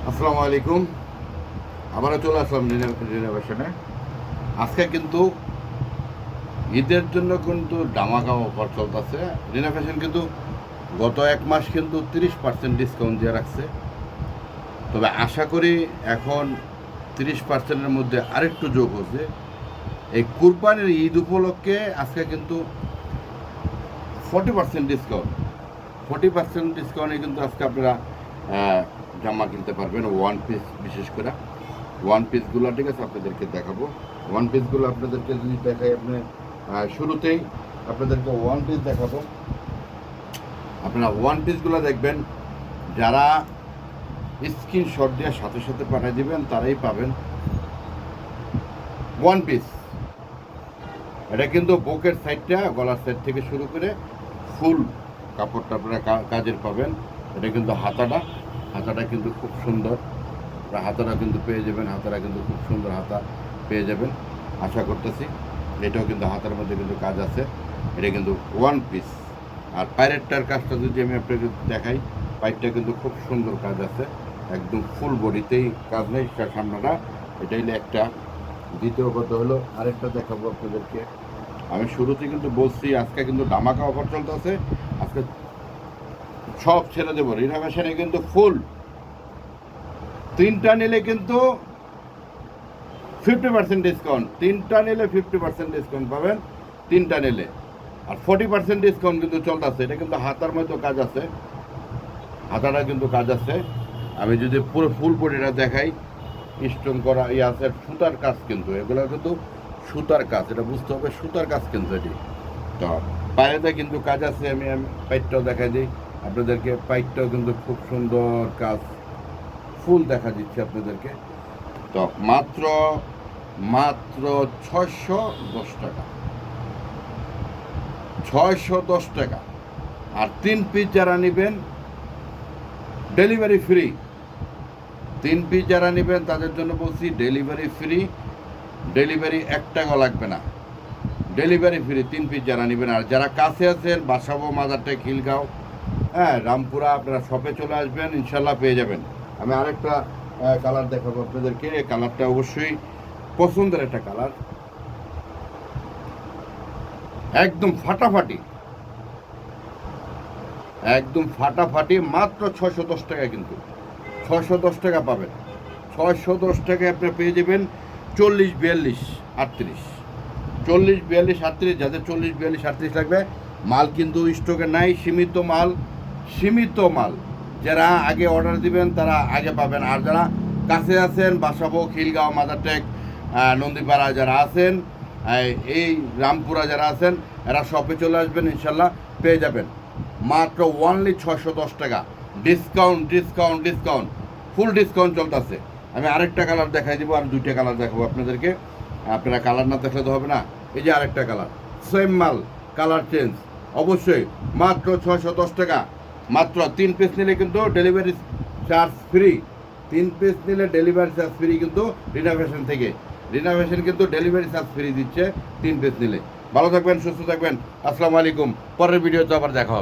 আসসালামু আলাইকুম। আবারও চলে আসলাম রিনোভেশনে। আজকে কিন্তু ঈদের জন্য কিন্তু দামাকা অফার চলতেছে। রিনোভেশন কিন্তু গত এক মাস কিন্তু 30% ডিসকাউন্ট দিয়ে রাখছে। তবে আশা করি এখন 30%-এর মধ্যে আরেকটু যোগ হচ্ছে। এই কুরবানির ঈদ উপলক্ষে আজকে কিন্তু 40% ডিসকাউন্ট 40% ডিসকাউন্টে কিন্তু আজকে আপনারা জামা কিনতে পারবেন, ওয়ান পিস বিশেষ করে। ওয়ান পিসগুলো ঠিক আছে আপনাদেরকে দেখাবো। ওয়ান পিসগুলো আপনাদেরকে যদি দেখাই, আপনি শুরুতেই আপনাদেরকে ওয়ান পিস দেখাবো। আপনারা ওয়ান পিসগুলো দেখবেন, যারা স্ক্রিনশট দিয়ে সাথে সাথে পাঠিয়ে দিবেন তারাই পাবেন ওয়ান পিস। এটা কিন্তু বুকের সাইডটা, গলার সাইড থেকে শুরু করে ফুল কাপড়টা আপনারা কাজের পাবেন। এটা কিন্তু হাতাটা কিন্তু খুব সুন্দর। হাতাটা কিন্তু পেয়ে যাবেন, হাতাটা কিন্তু খুব সুন্দর হাতা পেয়ে যাবেন আশা করতেছি। এটাও কিন্তু হাতার মধ্যে কিন্তু কাজ আছে। এটা কিন্তু ওয়ান পিস। আর পাইরেটটার কাজটা যদি আমি আপনাকে দেখাই, পাইরটা কিন্তু খুব সুন্দর কাজ আছে, একদম ফুল বডিতেই কাজ নেই সামনাটা। এটা হলো একটা। দ্বিতীয় কথা হলো আরেকটা দেখাবো আপনাদেরকে। আমি শুরুতে কিন্তু বলছি আজকে কিন্তু ধামাকা অফার চলতেছে। আজকে সব ছেড়ে দেবো। রিনোভেশনে কিন্তু ফুল 3টা নিলে কিন্তু 50% ডিসকাউন্ট। 3টা নিলে 50% ডিসকাউন্ট পাবেন 3টা নিলে। আর 40% ডিসকাউন্ট কিন্তু চলতেছে। এটা কিন্তু হাতার মধ্যে কাজ আছে, হাতাটা কিন্তু কাজ আছে। আমি যদি পুরো ফুল বডিটা দেখাই, স্টোন করা আছে, সুতার কাজ কিন্তু এগুলো কিন্তু সুতার কাজ, এটা বুঝতে হবে সুতার কাজ কিন্তু এটি। তো পায়েতে কিন্তু কাজ আছে। আমি পাইটটাও দেখাই দিই আপনাদেরকে। পাইটটাও কিন্তু খুব সুন্দর কাজ, ফুল দেখা দিচ্ছে আপনাদেরকে। তো মাত্র 610 টাকা, 610 টাকা। আর 3 পিস যারা নেবেন ডেলিভারি ফ্রি। 3 পিস যারা নেবেন তাদের জন্য বলছি ডেলিভারি ফ্রি। ডেলিভারি 1 টাকাও লাগবে না, ডেলিভারি ফ্রি 3 পিস যারা নেবেন। আর যারা কাছে আছেন, বাসাবো, মাদারটেক, খিলগাঁও, রামপুরা, আপনারা শপে চলে আসবেন, ইনশাল্লাহ পেয়ে যাবেন। আমি আরেকটা কালার দেখাবো আপনাদেরকে। এই কালারটা অবশ্যই পছন্দের একটা কালার, একদম ফাটাফাটি, একদম ফাটাফাটি। মাত্র 610 টাকা, কিন্তু 610 টাকা পাবেন। 610 টাকায় আপনি পেয়ে যাবেন 40, 42, 38, 40, 42, 38। যাদের 40, 42, 38 লাগবে, মাল কিন্তু স্টকে নাই, সীমিত মাল, সীমিত মাল। যারা আগে অর্ডার দিবেন তারা আগে পাবেন। আর যারা কাছে আছেন, বাসাবো, খিলগাঁও, মাদারটেক, নন্দীপাড়া যারা আছেন, এই রামপুরা যারা আছেন, এরা শপে চলে আসবেন, ইনশাল্লাহ পেয়ে যাবেন। মাত্র ওনলি 610 টাকা। ডিসকাউন্ট ডিসকাউন্ট ডিসকাউন্ট, ফুল ডিসকাউন্ট চলতেছে। আমি আরেকটা কালার দেখাই দিব, আর 2টা কালার দেখাবো আপনাদেরকে। আপনারা কালার না দেখলে তো হবে না। এই যে আরেকটা কালার, সেম মাল, কালার চেঞ্জ। অবশ্যই মাত্র 610 টাকা। মাত্র 3 পিস নিলে কিন্তু ডেলিভারি চার্জ ফ্রি। 3 পিস নিলে ডেলিভারি চার্জ ফ্রি কিন্তু রিনোভেশন থেকে। রিনোভেশন কিন্তু ডেলিভারি চার্জ ফ্রি দিচ্ছে 3 পিস নিলে। ভালো থাকবেন, সুস্থ থাকবেন। আসসালামু আলাইকুম। পরের ভিডিওতে আবার দেখা হবে।